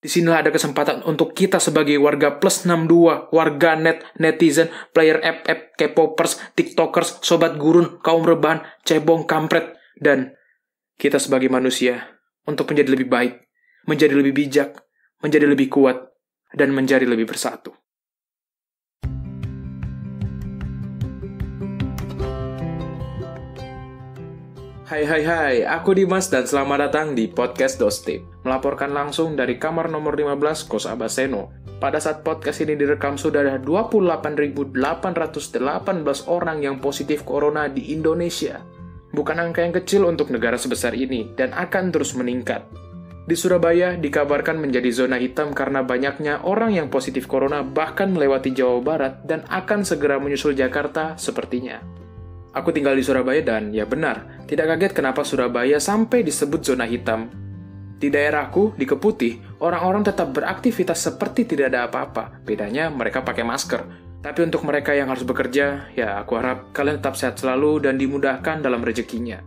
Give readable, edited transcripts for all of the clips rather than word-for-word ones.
Disinilah ada kesempatan untuk kita sebagai warga plus 62, warga net, netizen, player app, K-popers, tiktokers, sobat gurun, kaum rebahan, cebong, kampret, dan kita sebagai manusia untuk menjadi lebih baik, menjadi lebih bijak, menjadi lebih kuat, dan menjadi lebih bersatu. Hai, aku Dimas dan selamat datang di Podcast Dostip. Melaporkan langsung dari kamar nomor 15 Kos Abaseno. Pada saat podcast ini direkam sudah ada 28.818 orang yang positif corona di Indonesia. Bukan angka yang kecil untuk negara sebesar ini dan akan terus meningkat. Di Surabaya dikabarkan menjadi zona hitam karena banyaknya orang yang positif corona bahkan melewati Jawa Barat dan akan segera menyusul Jakarta sepertinya. Aku tinggal di Surabaya dan ya benar, tidak kaget kenapa Surabaya sampai disebut zona hitam. Di daerahku, di Keputih, orang-orang tetap beraktivitas seperti tidak ada apa-apa. Bedanya mereka pakai masker. Tapi untuk mereka yang harus bekerja, ya aku harap kalian tetap sehat selalu dan dimudahkan dalam rezekinya.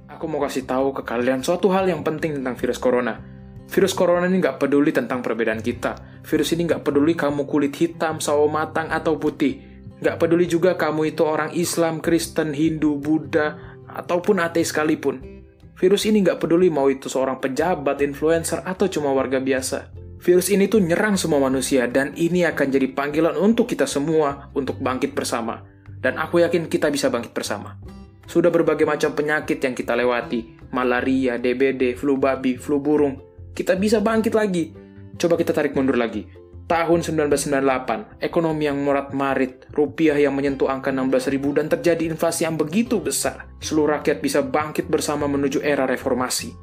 Aku mau kasih tahu ke kalian suatu hal yang penting tentang virus corona. Virus corona ini nggak peduli tentang perbedaan kita. Virus ini nggak peduli kamu kulit hitam, sawo matang, atau putih. Nggak peduli juga kamu itu orang Islam, Kristen, Hindu, Buddha, ataupun ateis sekalipun. Virus ini nggak peduli mau itu seorang pejabat, influencer, atau cuma warga biasa. Virus ini tuh nyerang semua manusia, dan ini akan jadi panggilan untuk kita semua untuk bangkit bersama. Dan aku yakin kita bisa bangkit bersama. Sudah berbagai macam penyakit yang kita lewati, malaria, DBD, flu babi, flu burung. Kita bisa bangkit lagi. Coba kita tarik mundur lagi. Tahun 1998, ekonomi yang morat-marit, rupiah yang menyentuh angka 16.000 dan terjadi inflasi yang begitu besar. Seluruh rakyat bisa bangkit bersama menuju era reformasi.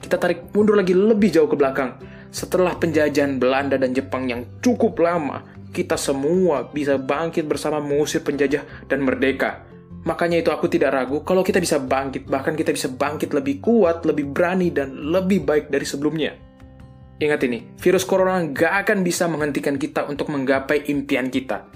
Kita tarik mundur lagi lebih jauh ke belakang. Setelah penjajahan Belanda dan Jepang yang cukup lama, kita semua bisa bangkit bersama mengusir penjajah dan merdeka. Makanya itu aku tidak ragu kalau kita bisa bangkit, bahkan kita bisa bangkit lebih kuat, lebih berani, dan lebih baik dari sebelumnya. Ingat ini, virus corona nggak akan bisa menghentikan kita untuk menggapai impian kita.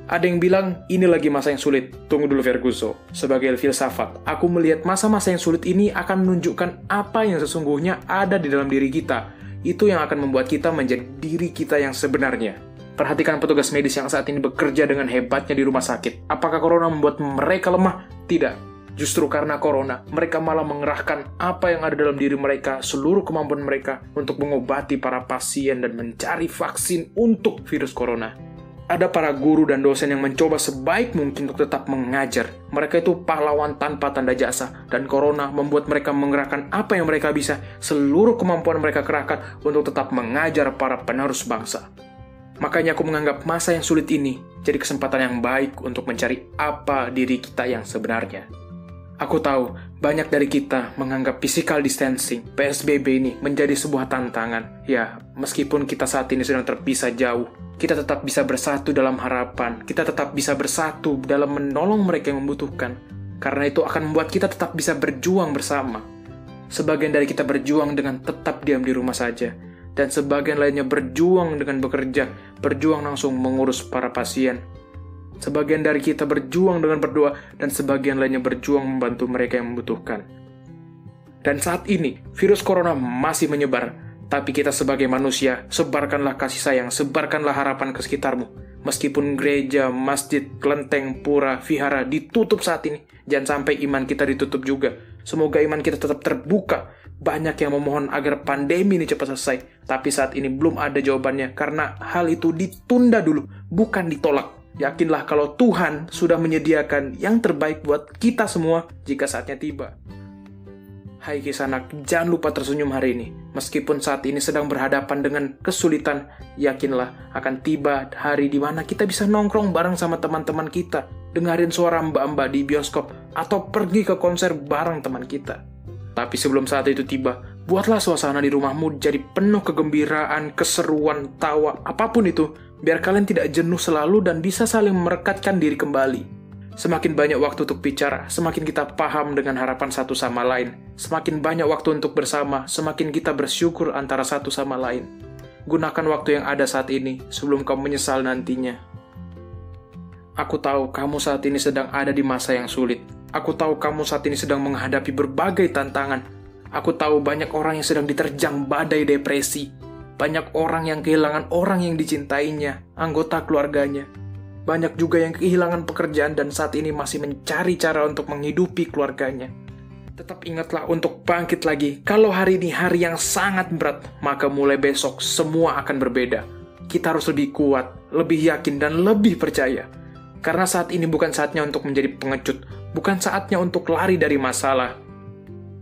Ada yang bilang, ini lagi masa yang sulit. Tunggu dulu Ferguson. Sebagai filsafat, aku melihat masa-masa yang sulit ini akan menunjukkan apa yang sesungguhnya ada di dalam diri kita. Itu yang akan membuat kita menjadi diri kita yang sebenarnya. Perhatikan petugas medis yang saat ini bekerja dengan hebatnya di rumah sakit. Apakah corona membuat mereka lemah? Tidak. Justru karena corona, mereka malah mengerahkan apa yang ada dalam diri mereka, seluruh kemampuan mereka untuk mengobati para pasien dan mencari vaksin untuk virus corona. Ada para guru dan dosen yang mencoba sebaik mungkin untuk tetap mengajar. Mereka itu pahlawan tanpa tanda jasa, dan corona membuat mereka mengerahkan apa yang mereka bisa, seluruh kemampuan mereka kerahkan untuk tetap mengajar para penerus bangsa. Makanya aku menganggap masa yang sulit ini jadi kesempatan yang baik untuk mencari apa diri kita yang sebenarnya. Aku tahu, banyak dari kita menganggap physical distancing, PSBB ini menjadi sebuah tantangan. Ya, meskipun kita saat ini sedang terpisah jauh, kita tetap bisa bersatu dalam harapan, kita tetap bisa bersatu dalam menolong mereka yang membutuhkan. Karena itu akan membuat kita tetap bisa berjuang bersama. Sebagian dari kita berjuang dengan tetap diam di rumah saja, dan sebagian lainnya berjuang dengan bekerja, berjuang langsung mengurus para pasien. Sebagian dari kita berjuang dengan berdoa, dan sebagian lainnya berjuang membantu mereka yang membutuhkan. Dan saat ini, virus corona masih menyebar. Tapi kita sebagai manusia, sebarkanlah kasih sayang, sebarkanlah harapan ke sekitarmu. Meskipun gereja, masjid, kelenteng, pura, vihara ditutup saat ini, jangan sampai iman kita ditutup juga. Semoga iman kita tetap terbuka. Banyak yang memohon agar pandemi ini cepat selesai. Tapi saat ini belum ada jawabannya, karena hal itu ditunda dulu, bukan ditolak. Yakinlah kalau Tuhan sudah menyediakan yang terbaik buat kita semua jika saatnya tiba. Hai Kisanak, jangan lupa tersenyum hari ini. Meskipun saat ini sedang berhadapan dengan kesulitan, yakinlah akan tiba hari di mana kita bisa nongkrong bareng sama teman-teman kita, dengerin suara mbak-mbak di bioskop, atau pergi ke konser bareng teman kita. Tapi sebelum saat itu tiba, buatlah suasana di rumahmu jadi penuh kegembiraan, keseruan, tawa, apapun itu, biar kalian tidak jenuh selalu dan bisa saling merekatkan diri kembali. Semakin banyak waktu untuk bicara, semakin kita paham dengan harapan satu sama lain. Semakin banyak waktu untuk bersama, semakin kita bersyukur antara satu sama lain. Gunakan waktu yang ada saat ini sebelum kamu menyesal nantinya. Aku tahu kamu saat ini sedang ada di masa yang sulit. Aku tahu kamu saat ini sedang menghadapi berbagai tantangan. Aku tahu banyak orang yang sedang diterjang badai depresi. Banyak orang yang kehilangan orang yang dicintainya, anggota keluarganya. Banyak juga yang kehilangan pekerjaan dan saat ini masih mencari cara untuk menghidupi keluarganya. Tetap ingatlah untuk bangkit lagi. Kalau hari ini hari yang sangat berat, maka mulai besok semua akan berbeda. Kita harus lebih kuat, lebih yakin, dan lebih percaya. Karena saat ini bukan saatnya untuk menjadi pengecut, bukan saatnya untuk lari dari masalah.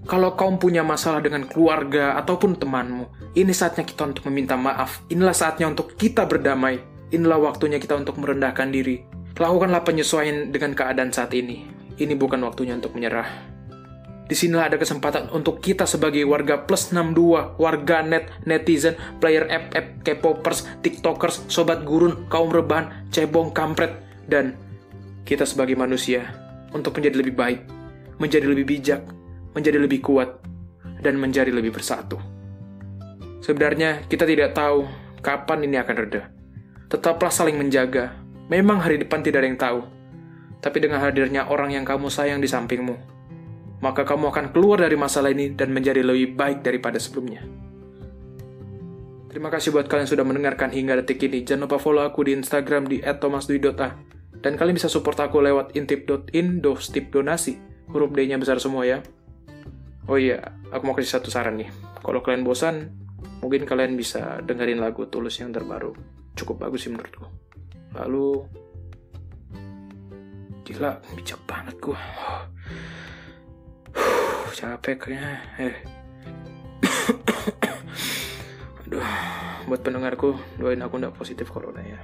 Kalau kamu punya masalah dengan keluarga ataupun temanmu, ini saatnya kita untuk meminta maaf. Inilah saatnya untuk kita berdamai. Inilah waktunya kita untuk merendahkan diri. Lakukanlah penyesuaian dengan keadaan saat ini. Ini bukan waktunya untuk menyerah. Disinilah ada kesempatan untuk kita sebagai warga plus 62, warga net, netizen, player app, K-popers, tiktokers, sobat gurun, kaum rebahan, cebong, kampret, dan kita sebagai manusia untuk menjadi lebih baik, menjadi lebih bijak, menjadi lebih kuat, dan menjadi lebih bersatu. Sebenarnya kita tidak tahu kapan ini akan reda. Tetaplah saling menjaga. Memang hari depan tidak ada yang tahu. Tapi dengan hadirnya orang yang kamu sayang di sampingmu, maka kamu akan keluar dari masalah ini dan menjadi lebih baik daripada sebelumnya. Terima kasih buat kalian sudah mendengarkan hingga detik ini. Jangan lupa follow aku di Instagram di @thomasdwi.a. Dan kalian bisa support aku lewat intip.in/dostip donasi. Huruf D-nya besar semua ya. Oh iya, aku mau kasih satu saran nih. Kalau kalian bosan, mungkin kalian bisa dengerin lagu Tulus yang terbaru. Cukup bagus sih menurutku. Lalu, gila, bijak banget gua. Capek kayaknya. Aduh, buat pendengarku, doain aku nggak positif corona ya.